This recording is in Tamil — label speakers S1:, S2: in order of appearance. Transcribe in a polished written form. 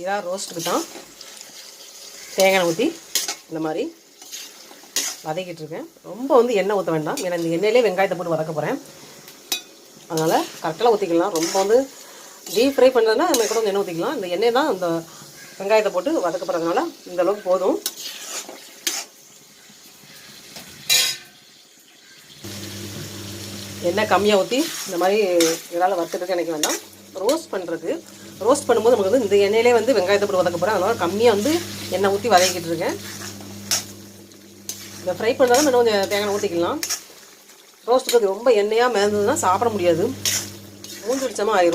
S1: இறா ரோஸ்ட்டுக்கு தான் தேங்காய் ஊற்றி இந்த மாதிரி வதக்கிட்டு இருக்கேன். ரொம்ப வந்து எண்ணெய் ஊற்ற வேண்டாம், ஏன்னா இந்த எண்ணெயிலே வெங்காயத்தை போட்டு வதக்க போகிறேன். அதனால் கரெக்டாக ஊற்றிக்கலாம். ரொம்ப வந்து டீப் ஃப்ரை பண்ணுறதுனா நம்ம கூட வந்து எண்ணெய் ஊற்றிக்கலாம். இந்த எண்ணெய் தான் இந்த வெங்காயத்தை போட்டு வதக்கப்படுறதுனால இந்த அளவுக்கு போதும். எண்ணெய் கம்மியாக ஊற்றி இந்த மாதிரி இறால் வறுத்துட்டு எனக்கு வேண்டாம். ரோஸ்ட் பண்ணுறது, ரோஸ்ட் பண்ணும்போது நமக்கு வந்து இந்த எண்ணெயிலே வந்து வெங்காயத்தை போட்டு வதக்க போகிறேன். அதனால் கம்மியாக வந்து எண்ணெய் ஊற்றி வதக்கிட்டு இருக்கேன். இந்த ஃப்ரை பண்ணுறதுனா இன்னும் கொஞ்சம் தேங்காய் ஊற்றிக்கலாம். ரோஸ்ட்டுக்கு ரொம்ப எண்ணெயாக மிதந்ததுன்னா சாப்பிட முடியாது, மூஞ்சி அடிச்சமாக ஆயிரும்.